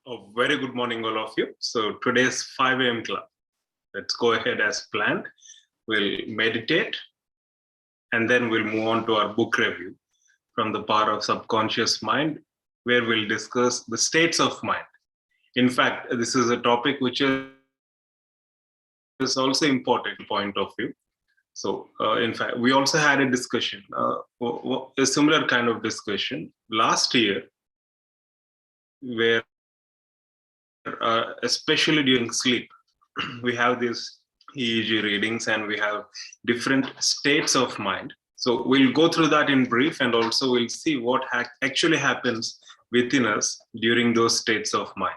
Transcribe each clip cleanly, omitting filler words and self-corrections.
A very good morning, all of you. So today's 5 a.m. club. Let's go ahead as planned. We'll meditate and then we'll move on to our book review from the power of subconscious mind, where we'll discuss the states of mind. In fact, this is a topic which is also important point of view. So in fact, we also had a discussion, a similar kind of discussion last year, where especially during sleep, we have these EEG readings and we have different states of mind. So we'll go through that in brief, and also we'll see what actually happens within us during those states of mind,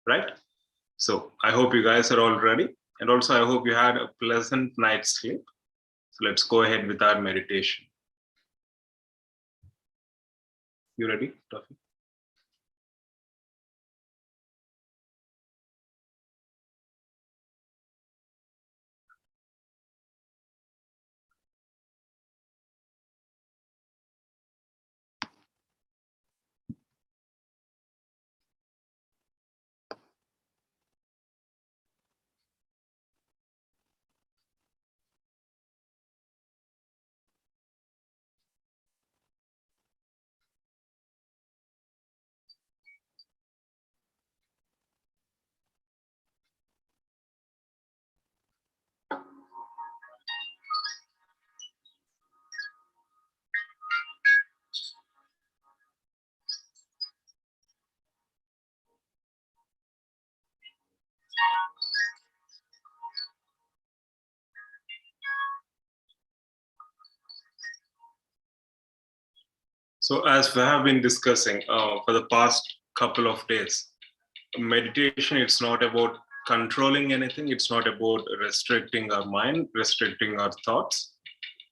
right? So I hope you guys are all ready. And also I hope you had a pleasant night's sleep. So let's go ahead with our meditation. You ready, Taufik? So as we have been discussing for the past couple of days, meditation, it's not about controlling anything. It's not about restricting our mind, restricting our thoughts.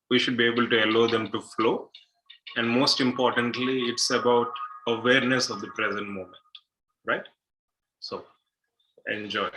We should be able to allow them to flow. And most importantly, it's about awareness of the present moment, right? So enjoy.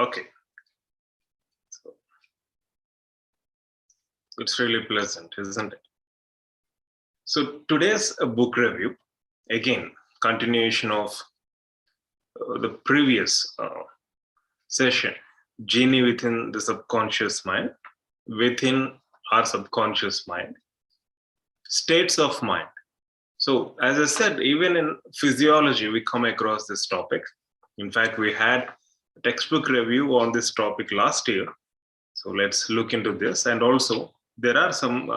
Okay. So it's really pleasant, isn't it? So today's book review, again, continuation of the previous session, genie within the subconscious mind, within our subconscious mind, states of mind. So as I said, even in physiology, we come across this topic. In fact, we had a textbook review on this topic last year. So let's look into this. And also, there are some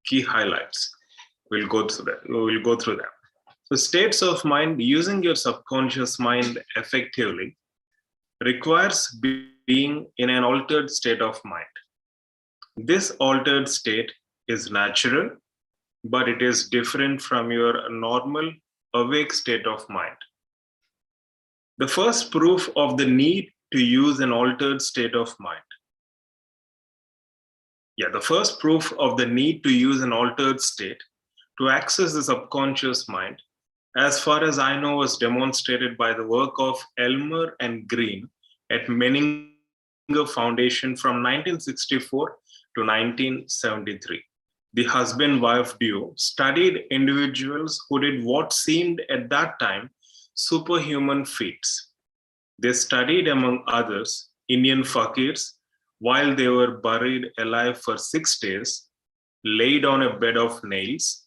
key highlights. We'll go through that. We'll go through them. So states of mind, using your subconscious mind effectively, requires being in an altered state of mind. This altered state is natural, but it is different from your normal awake state of mind. The first proof of the need to use an altered state of mind. The first proof of the need to use an altered state to access the subconscious mind, as far as I know, was demonstrated by the work of Elmer and Green at Menninger Foundation from 1964 to 1973. The husband-wife duo studied individuals who did what seemed at that time superhuman feats. They studied, among others, Indian fakirs while they were buried alive for 6 days, laid on a bed of nails,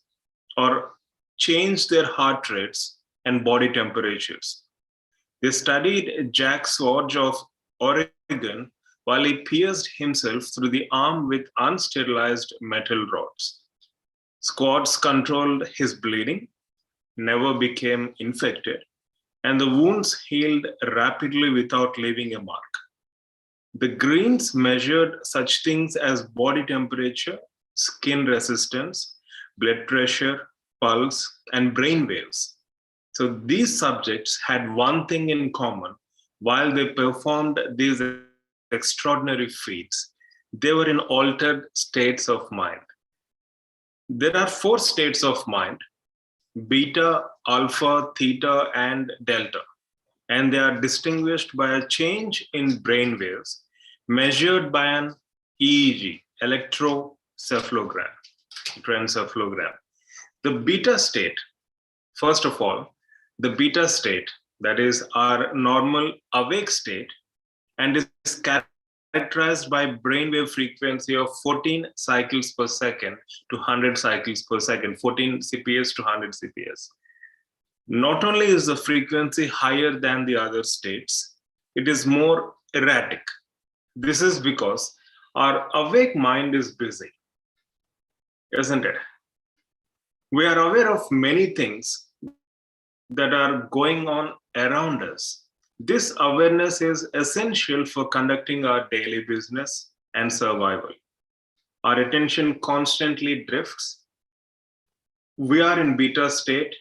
or changed their heart rates and body temperatures. They studied Jack Swartz of Oregon while he pierced himself through the arm with unsterilized metal rods. Squads controlled his bleeding, never became infected, and the wounds healed rapidly without leaving a mark. The Greens measured such things as body temperature, skin resistance, blood pressure, pulse, and brain waves. So these subjects had one thing in common. While they performed these extraordinary feats, they were in altered states of mind. There are 4 states of mind: beta, alpha, theta, and delta. And they are distinguished by a change in brain waves measured by an EEG, electroencephalogram. The beta state, first of all, the beta state, that is our normal awake state, and is characterized by brainwave frequency of 14 cycles per second to 100 cycles per second, 14 CPS to 100 CPS. Not only is the frequency higher than the other states, it is more erratic. This is because our awake mind is busy, isn't it? We are aware of many things that are going on around us. This awareness is essential for conducting our daily business and survival. Our attention constantly drifts. We are in beta state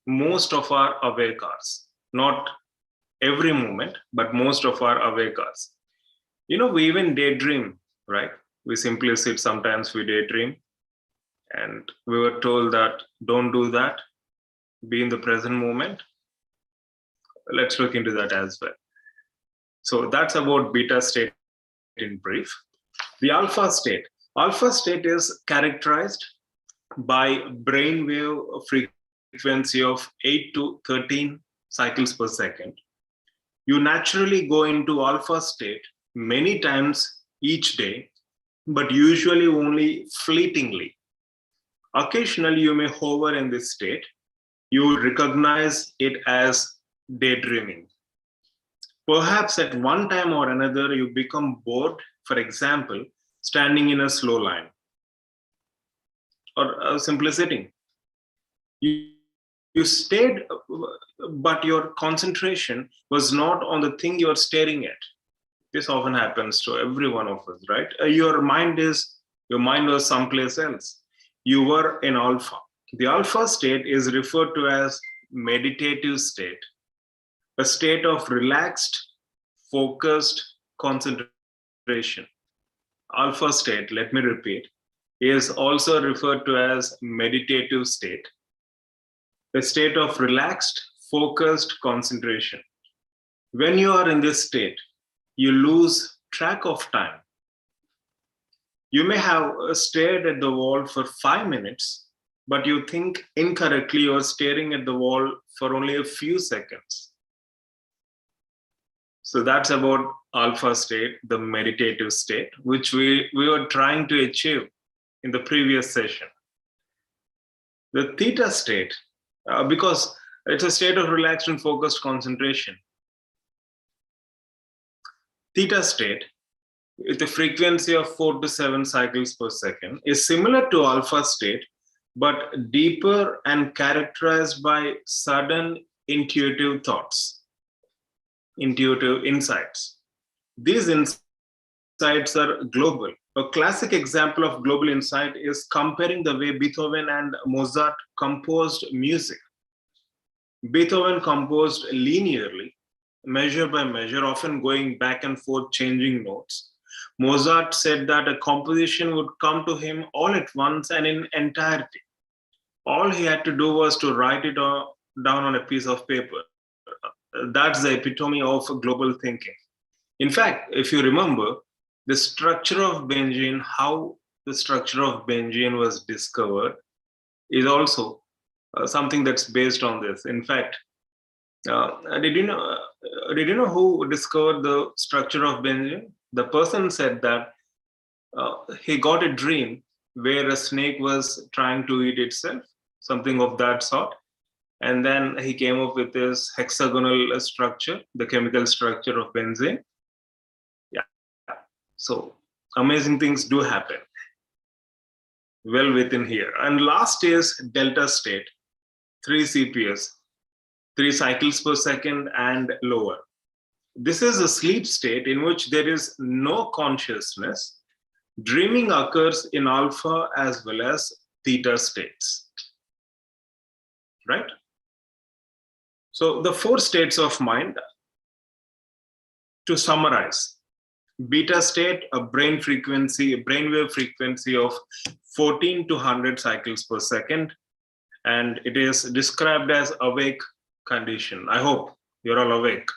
most of our awake hours, not every moment, but most of our awake hours. We even daydream, right? We simply sit, sometimes we daydream, and we were told that don't do that, be in the present moment. Let's look into that as well. So that's about beta state in brief. The alpha state. Alpha state is characterized by brainwave frequency of 8 to 13 cycles per second. You naturally go into alpha state many times each day, but usually only fleetingly. Occasionally, you may hover in this state. You would recognize it as daydreaming. Perhaps at one time or another, you become bored, for example, standing in a slow line or simply sitting. You stayed, but your concentration was not on the thing you're staring at. This often happens to every one of us, right? Your mind was someplace else. You were in alpha. The alpha state is referred to as meditative state, a state of relaxed, focused concentration. Alpha state, let me repeat, is also referred to as meditative state, a state of relaxed, focused concentration. When you are in this state, you lose track of time. You may have stared at the wall for 5 minutes, but you think incorrectly you're staring at the wall for only a few seconds. So that's about alpha state, the meditative state, which we were trying to achieve in the previous session. The theta state, because it's a state of relaxed and focused concentration. Theta state, with a frequency of 4 to 7 cycles per second, is similar to alpha state, but deeper and characterized by sudden intuitive thoughts, intuitive insights. These insights are global. A classic example of global insight is comparing the way Beethoven and Mozart composed music. Beethoven composed linearly, measure by measure, often going back and forth, changing notes. Mozart said that a composition would come to him all at once and in entirety. All he had to do was to write it down on a piece of paper. That's the epitome of global thinking. In fact, if you remember, the structure of benzene, how the structure of benzene was discovered, is also something that's based on this. In fact, did you know who discovered the structure of benzene? The person said that he got a dream where a snake was trying to eat itself, something of that sort. And then he came up with this hexagonal structure, the chemical structure of benzene. Yeah. So amazing things do happen well within here. And last is delta state, 3 CPS, 3 cycles per second and lower. This is a sleep state in which there is no consciousness. Dreaming occurs in alpha as well as theta states, right? So the 4 states of mind, to summarize: beta state, a brainwave frequency of 14 to 100 cycles per second, and it is described as awake condition. I hope you're all awake.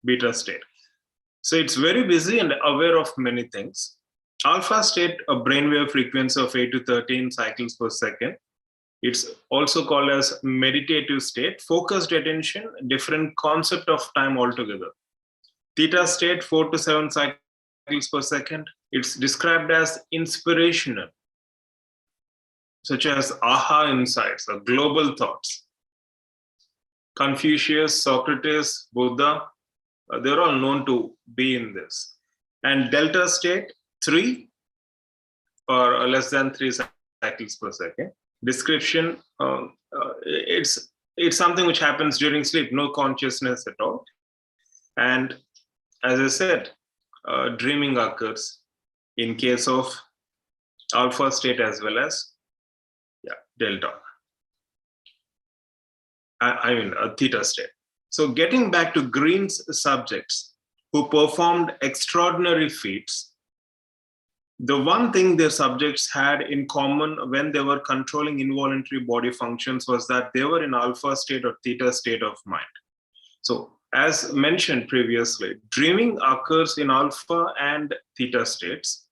Beta state. So it's very busy and aware of many things. Alpha state, a brainwave frequency of 8 to 13 cycles per second. It's also called as meditative state, focused attention, different concept of time altogether. Theta state, 4 to 7 cycles per second. It's described as inspirational, such as aha insights or global thoughts. Confucius, Socrates, Buddha, they're all known to be in this. And delta state, 3 or less than 3 cycles per second. Description, it's something which happens during sleep, no consciousness at all. And as I said, dreaming occurs in case of alpha state as well as delta. I mean, a theta state. So getting back to Green's subjects who performed extraordinary feats, the one thing their subjects had in common when they were controlling involuntary body functions was that they were in alpha state or theta state of mind. So as mentioned previously, dreaming occurs in alpha and theta states.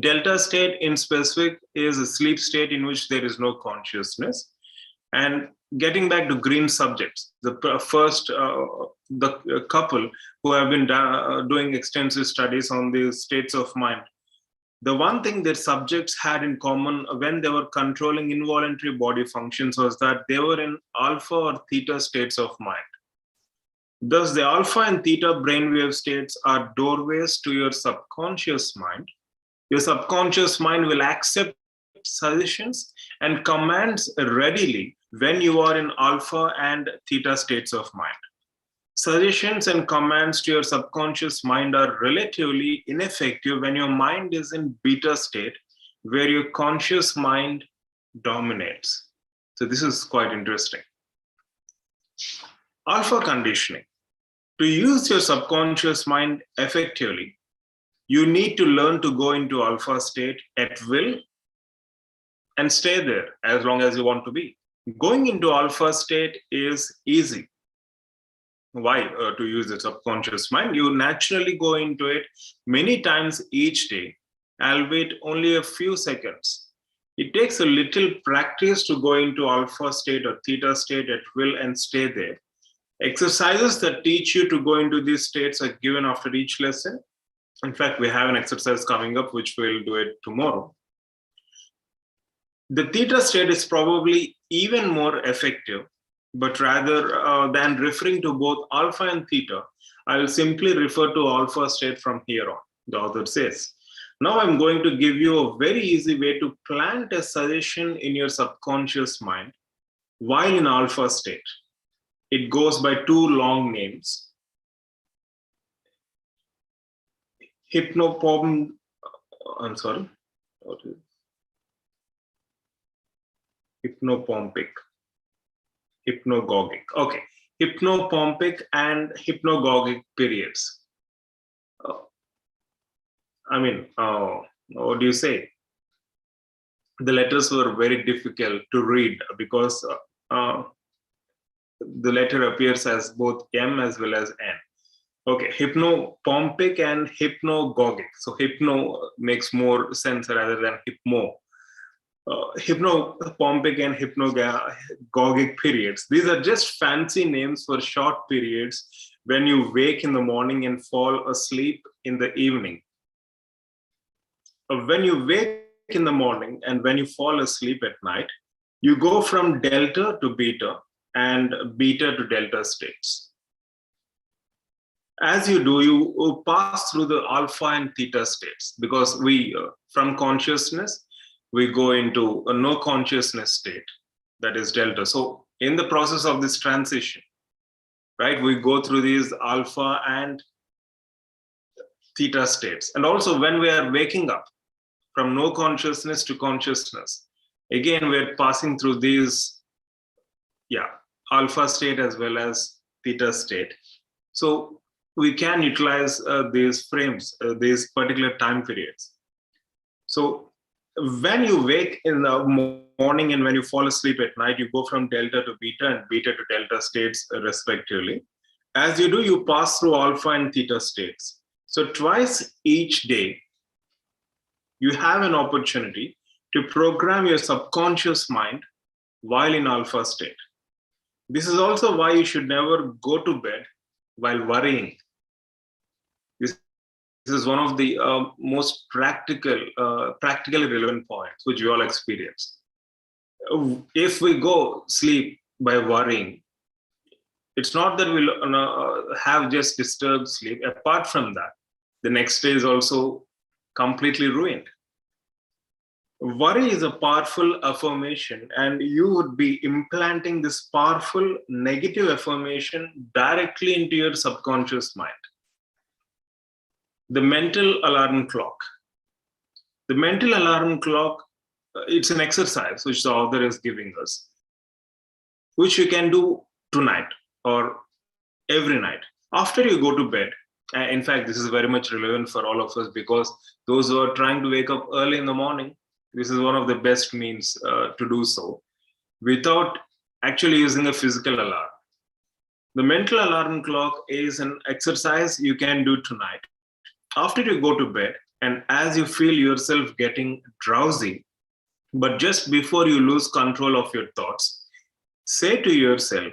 Delta state in specific is a sleep state in which there is no consciousness. And getting back to Green's subjects, the couple who have been doing extensive studies on the states of mind, the one thing their subjects had in common when they were controlling involuntary body functions was that they were in alpha or theta states of mind. Thus, the alpha and theta brainwave states are doorways to your subconscious mind. Your subconscious mind will accept suggestions and commands readily when you are in alpha and theta states of mind. Suggestions and commands to your subconscious mind are relatively ineffective when your mind is in beta state, where your conscious mind dominates. So this is quite interesting. Alpha conditioning. To use your subconscious mind effectively, you need to learn to go into alpha state at will and stay there as long as you want to be. Going into alpha state is easy. Why? To use the subconscious mind, you naturally go into it many times each day, albeit only a few seconds. It takes a little practice to go into alpha state or theta state at will and stay there. Exercises that teach you to go into these states are given after each lesson. In fact, we have an exercise coming up, which we'll do it tomorrow. The theta state is probably even more effective, but rather than referring to both alpha and theta, I will simply refer to alpha state from here on, the author says. Now I'm going to give you a very easy way to plant a suggestion in your subconscious mind while in alpha state. It goes by two long names. Hypnopompic. Hypnagogic. Okay, hypnopompic and hypnagogic periods. What do you say? The letters were very difficult to read because the letter appears as both M as well as N. Okay, hypnopompic and hypnagogic. So hypno makes more sense rather than hypmo. Hypnopompic and hypnagogic periods. These are just fancy names for short periods when you wake in the morning and fall asleep in the evening. When you wake in the morning and when you fall asleep at night, you go from delta to beta and beta to delta states. As you do, you pass through the alpha and theta states because we, from consciousness, we go into a no consciousness state, that is delta. So in the process of this transition, right, we go through these alpha and theta states. And also when we are waking up from no consciousness to consciousness, again, we're passing through these, alpha state as well as theta state. So we can utilize these frames, these particular time periods. So when you wake in the morning and when you fall asleep at night, you go from delta to beta and beta to delta states respectively. As you do, you pass through alpha and theta states. So twice each day, you have an opportunity to program your subconscious mind while in alpha state. This is also why you should never go to bed while worrying. This is one of the most practically relevant points which we all experience. If we go sleep by worrying, it's not that we'll have just disturbed sleep. Apart from that, the next day is also completely ruined. Worry is a powerful affirmation, and you would be implanting this powerful negative affirmation directly into your subconscious mind. The mental alarm clock. The mental alarm clock, it's an exercise which the author is giving us, which you can do tonight or every night. After you go to bed, in fact, this is very much relevant for all of us because those who are trying to wake up early in the morning, this is one of the best means to do so without actually using a physical alarm. The mental alarm clock is an exercise you can do tonight. After you go to bed, and as you feel yourself getting drowsy, but just before you lose control of your thoughts, say to yourself,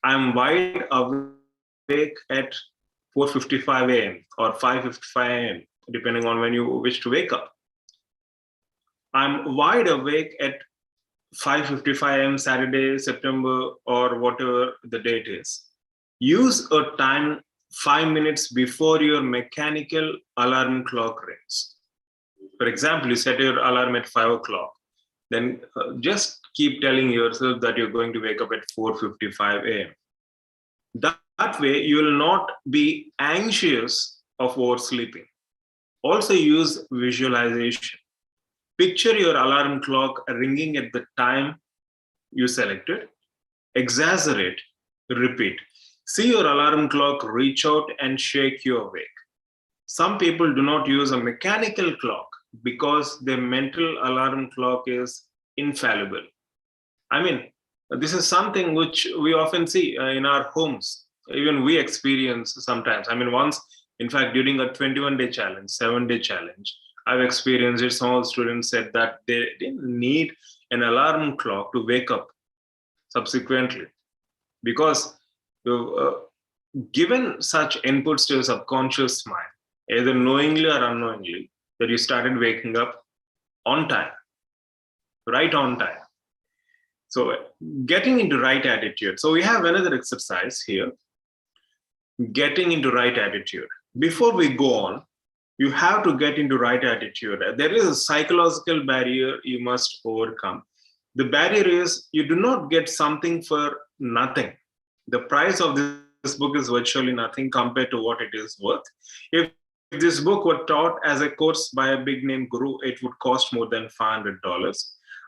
I'm wide awake at 4:55 a.m. or 5:55 a.m., depending on when you wish to wake up. I'm wide awake at 5:55 a.m. Saturday, September, or whatever the date is. Use a time 5 minutes before your mechanical alarm clock rings. For example, you set your alarm at 5 o'clock. Then just keep telling yourself that you're going to wake up at 4:55 a.m. That way, you will not be anxious of oversleeping. Also use visualization. Picture your alarm clock ringing at the time you selected. Exaggerate, repeat. See your alarm clock reach out and shake you awake. Some people do not use a mechanical clock because their mental alarm clock is infallible. I mean, this is something which we often see in our homes. Even we experience sometimes. I mean, once, in fact, during a 21-day challenge, 7-day challenge, I've experienced it. Some students said that they didn't need an alarm clock to wake up subsequently, because given such inputs to your subconscious mind, either knowingly or unknowingly, that you started waking up on time, right on time. So getting into right attitude. So we have another exercise here, getting into right attitude. Before we go on, you have to get into right attitude. There is a psychological barrier you must overcome. The barrier is you do not get something for nothing. The price of this book is virtually nothing compared to what it is worth. If this book were taught as a course by a big name guru, it would cost more than $500.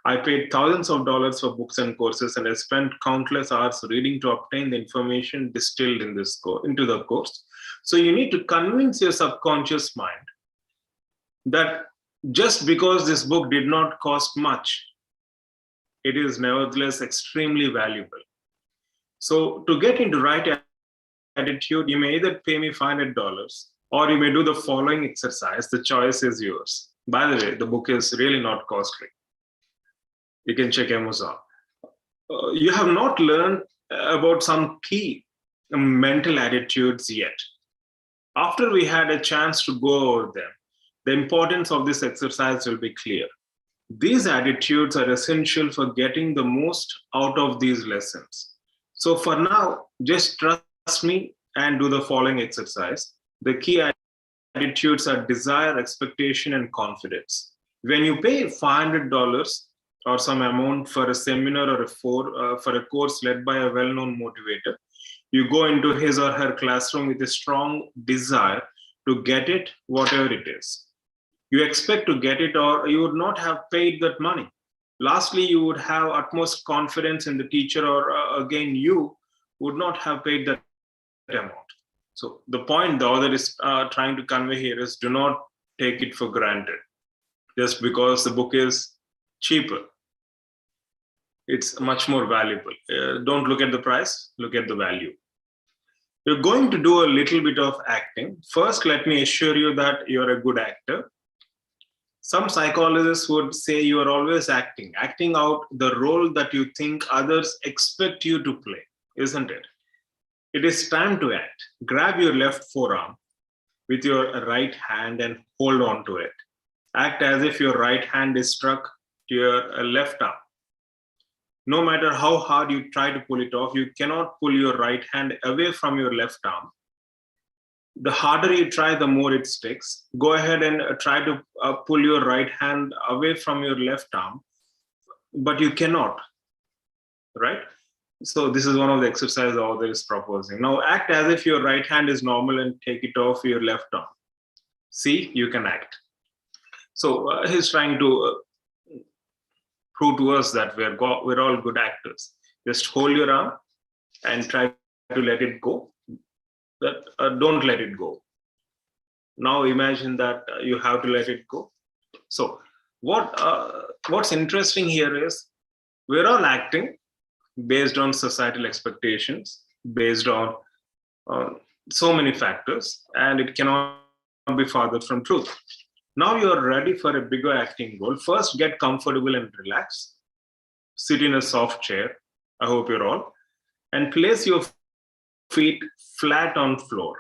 I paid thousands of dollars for books and courses, and I spent countless hours reading to obtain the information distilled in this into the course. So you need to convince your subconscious mind that just because this book did not cost much, it is nevertheless extremely valuable. So to get into right attitude, you may either pay me $500 or you may do the following exercise. The choice is yours. By the way, the book is really not costly. You can check Amazon. You have not learned about some key mental attitudes yet. After we had a chance to go over them, the importance of this exercise will be clear. These attitudes are essential for getting the most out of these lessons. So for now, just trust me and do the following exercise. The key attitudes are desire, expectation, and confidence. When you pay $500 or some amount for a seminar or for a course led by a well-known motivator, you go into his or her classroom with a strong desire to get it, whatever it is. You expect to get it, or you would not have paid that money. Lastly, you would have utmost confidence in the teacher, or again, you would not have paid that amount. So the point the author is trying to convey here is, do not take it for granted just because the book is cheaper. It's much more valuable. Don't look at the price, look at the value. You're going to do a little bit of acting. First, let me assure you that you're a good actor. Some psychologists would say you are always acting out the role that you think others expect you to play, isn't it? It is time to act. Grab your left forearm with your right hand and hold on to it. Act as if your right hand is struck to your left arm. No matter how hard you try to pull it off, you cannot pull your right hand away from your left arm. The harder you try, the more it sticks. Go ahead and try to pull your right hand away from your left arm, but you cannot, right? So this is one of the exercises the author is proposing. Now act as if your right hand is normal and take it off your left arm. See, you can act. So he's trying to prove to us that we're all good actors. Just hold your arm and try to let it go. Don't let it go. Now imagine that you have to let it go. So what's interesting here is we're all acting based on societal expectations, based on so many factors, and it cannot be farther from truth. Now you're ready for a bigger acting goal. First, get comfortable and relax. Sit in a soft chair. I hope you're all. And place your feet flat on floor.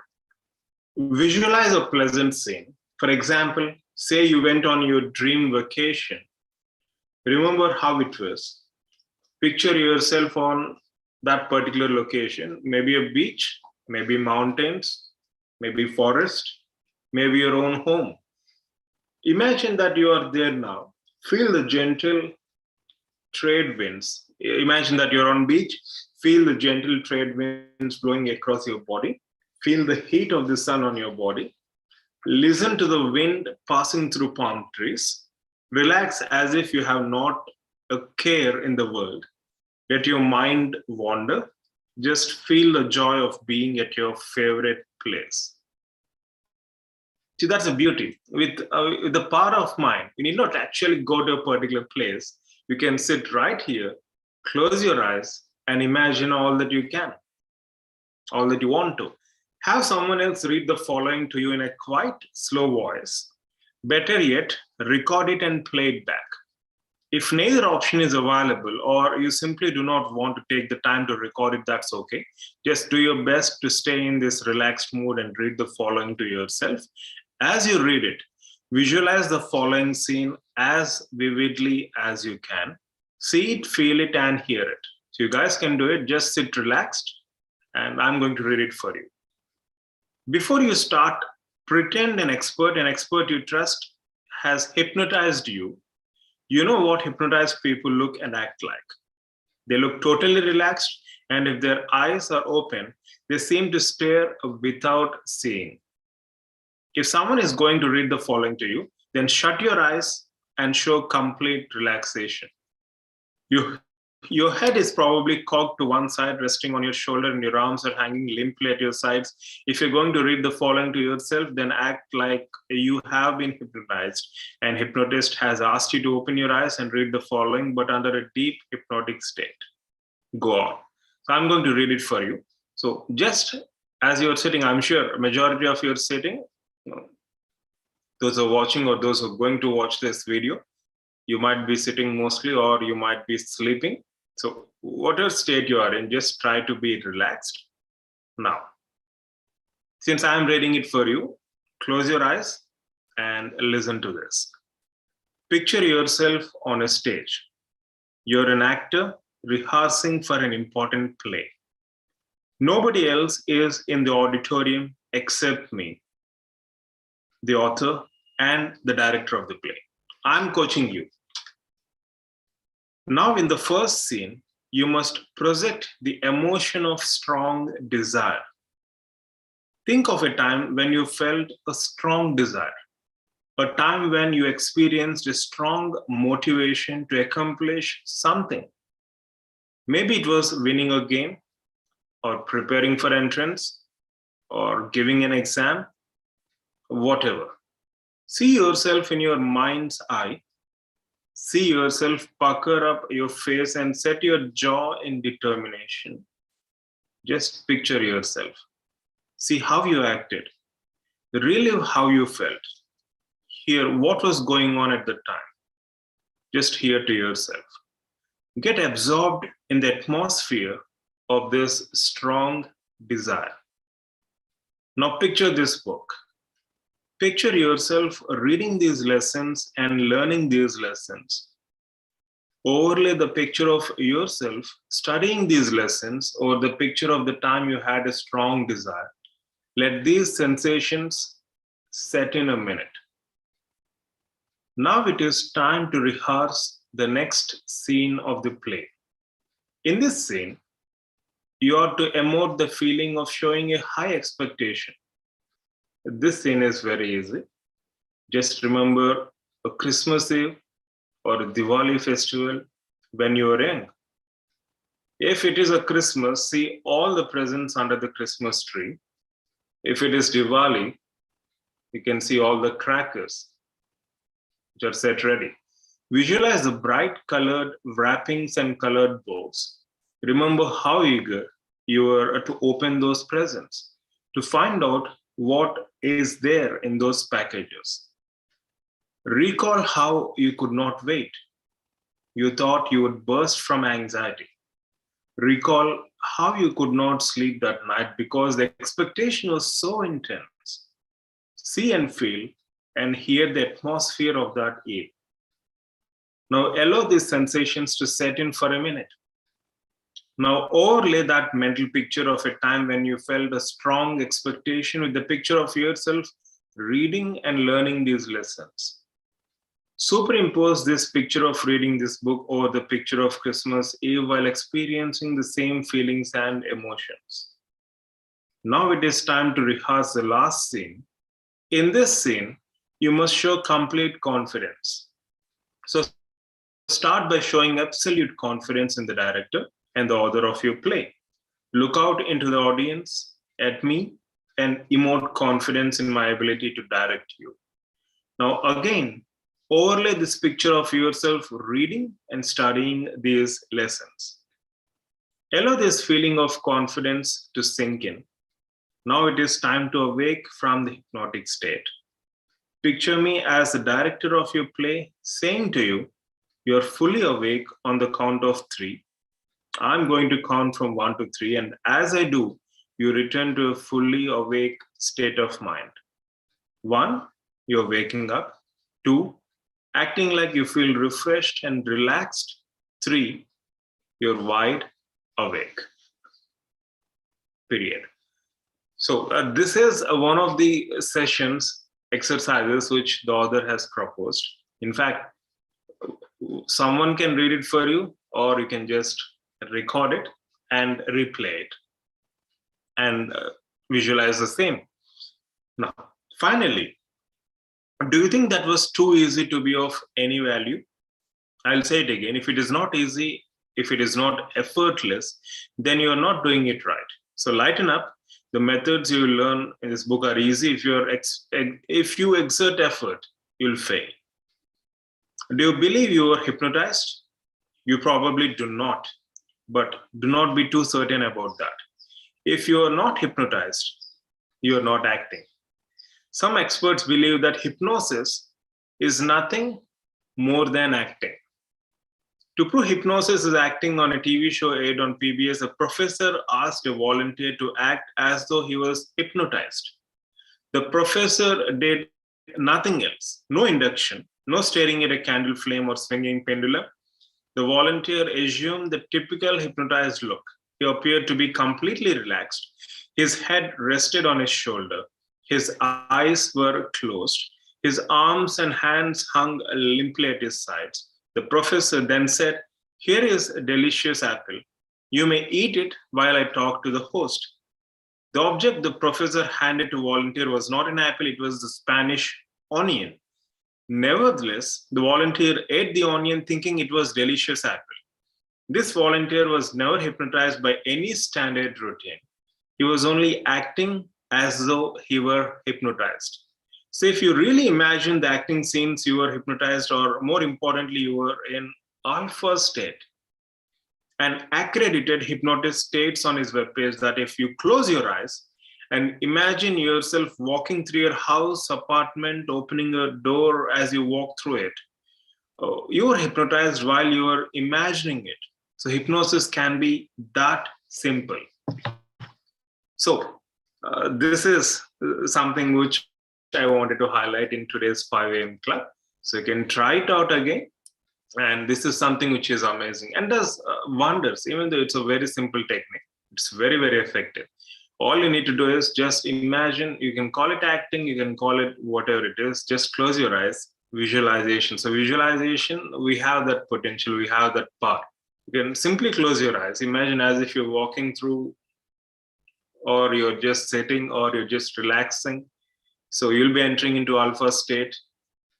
Visualize a pleasant scene. For example, say you went on your dream vacation. Remember how it was. Picture yourself on that particular location. Maybe a beach, maybe mountains, maybe forest, maybe your own home. Imagine that you are there now. Feel the gentle trade winds. Imagine that you're on beach. Feel the gentle trade winds blowing across your body. Feel the heat of the sun on your body. Listen to the wind passing through palm trees. Relax as if you have not a care in the world. Let your mind wander. Just feel the joy of being at your favorite place. See, that's the beauty. With the power of mind, you need not actually go to a particular place. You can sit right here, close your eyes, and imagine all that you can. all that you want to. Have someone else read the following to you in a quite slow voice. Better yet, record it and play it back. If neither option is available or you simply do not want to take the time to record it, that's okay. Just do your best to stay in this relaxed mood and read the following to yourself. As you read it, visualize the following scene as vividly as you can. See it, feel it, and hear it. So you guys can do it. Just sit relaxed, and I'm going to read it for you. Before you start, pretend an expert you trust, has hypnotized you. You know what hypnotized people look and act like. They look totally relaxed, and if their eyes are open, they seem to stare without seeing. If someone is going to read the following to you, then shut your eyes and show complete relaxation. Your head is probably cocked to one side, resting on your shoulder, and your arms are hanging limply at your sides. If you're going to read the following to yourself, then act like you have been hypnotized, and hypnotist has asked you to open your eyes and read the following, but under a deep hypnotic state. Go on. So I'm going to read it for you. So just as you're sitting, I'm sure a majority of you are sitting, those who are watching or those who are going to watch this video, you might be sitting mostly or you might be sleeping. So whatever state you are in, just try to be relaxed. Now, since I'm reading it for you, close your eyes and listen to this. Picture yourself on a stage. You're an actor rehearsing for an important play. Nobody else is in the auditorium except me, the author and the director of the play. I'm coaching you. Now, in the first scene, you must project the emotion of strong desire. Think of a time when you felt a strong desire, a time when you experienced a strong motivation to accomplish something. Maybe it was winning a game, or preparing for entrance, or giving an exam, whatever. See yourself in your mind's eye. See yourself pucker up your face and set your jaw in determination. Just picture yourself. See how you acted. Relive how you felt. Hear what was going on at the time. Just hear to yourself. Get absorbed in the atmosphere of this strong desire. Now picture this book. Picture yourself reading these lessons and learning these lessons. Overlay the picture of yourself studying these lessons or the picture of the time you had a strong desire. Let these sensations set in a minute. Now it is time to rehearse the next scene of the play. In this scene, you are to emote the feeling of showing a high expectation. This scene is very easy. Just remember a Christmas Eve or a Diwali festival when you were young. If it is a Christmas, see all the presents under the Christmas tree. If it is Diwali, you can see all the crackers which are set ready. Visualize the bright colored wrappings and colored bows. Remember how eager you were to open those presents, to find out what is there in those packages. Recall how you could not wait. You thought you would burst from anxiety. Recall how you could not sleep that night because the expectation was so intense. See and feel and hear the atmosphere of that eve. Now allow these sensations to set in for a minute. Now overlay that mental picture of a time when you felt a strong expectation with the picture of yourself reading and learning these lessons. Superimpose this picture of reading this book over the picture of Christmas Eve while experiencing the same feelings and emotions. Now it is time to rehearse the last scene. In this scene, you must show complete confidence. So start by showing absolute confidence in the director and the author of your play. Look out into the audience, at me, and emote confidence in my ability to direct you. Now again, overlay this picture of yourself reading and studying these lessons. Allow this feeling of confidence to sink in. Now it is time to awake from the hypnotic state. Picture me as the director of your play saying to you, you're fully awake on the count of 3. I'm going to count from 1 to 3, and as I do, you return to a fully awake state of mind. 1, you're waking up. 2, acting like you feel refreshed and relaxed. 3, you're wide awake. Period. So this is one of the sessions, exercises which the author has proposed. In fact, someone can read it for you, or you can just record it and replay it and visualize the same. Now, finally, do you think that was too easy to be of any value? I'll say it again. If it is not easy, if it is not effortless, then you're not doing it right. So lighten up. The methods you learn in this book are easy. If you exert effort, you'll fail. Do you believe you are hypnotized? You probably do not, but do not be too certain about that. If you are not hypnotized, you are not acting. Some experts believe that hypnosis is nothing more than acting. To prove hypnosis is acting on a TV show aired on PBS, a professor asked a volunteer to act as though he was hypnotized. The professor did nothing else, no induction, no staring at a candle flame or swinging pendulum. The volunteer assumed the typical hypnotized look. He appeared to be completely relaxed. His head rested on his shoulder. His eyes were closed. His arms and hands hung limply at his sides. The professor then said, "Here is a delicious apple. You may eat it while I talk to the host." The object the professor handed to volunteer was not an apple, it was the Spanish onion. Nevertheless, the volunteer ate the onion thinking it was delicious apple. This volunteer was never hypnotized by any standard routine. He was only acting as though he were hypnotized. So if you really imagine the acting scenes, you were hypnotized, or more importantly, you were in alpha state. An accredited hypnotist states on his webpage that if you close your eyes and imagine yourself walking through your house, apartment, opening a door as you walk through it, you are hypnotized while you are imagining it. So hypnosis can be that simple. So this is something which I wanted to highlight in today's 5 a.m. club. So you can try it out again. And this is something which is amazing and does wonders, even though it's a very simple technique. It's very, very effective. All you need to do is just imagine. You can call it acting, you can call it whatever it is. Just close your eyes. Visualization. So visualization, we have that potential, we have that power. You can simply close your eyes. Imagine as if you're walking through, or you're just sitting, or you're just relaxing. So you'll be entering into alpha state,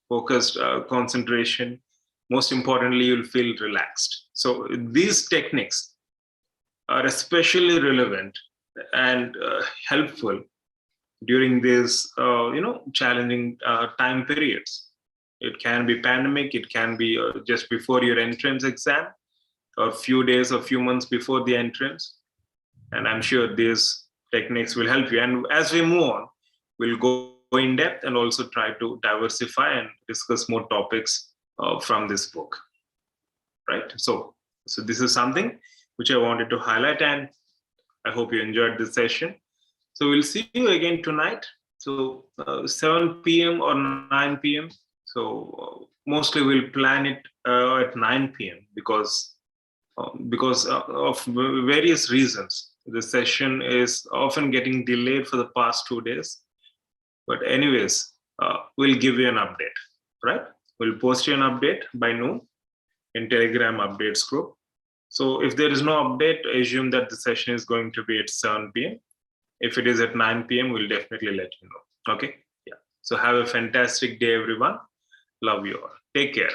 focused concentration. Most importantly, you'll feel relaxed. So these techniques are especially relevant and helpful during these, challenging time periods. It can be pandemic, it can be just before your entrance exam, or a few days or few months before the entrance. And I'm sure these techniques will help you. And as we move on, we'll go in depth and also try to diversify and discuss more topics from this book, right? So this is something which I wanted to highlight, and I hope you enjoyed this session. So we'll see you again tonight. So 7 p.m. or 9 p.m. So mostly we'll plan it at 9 p.m. because of various reasons. The session is often getting delayed for the past 2 days. But anyways, we'll give you an update, right? We'll post you an update by noon in Telegram updates group. So if there is no update, assume that the session is going to be at 7 p.m. If it is at 9 p.m., we'll definitely let you know. Okay? Yeah. So have a fantastic day, everyone. Love you all. Take care.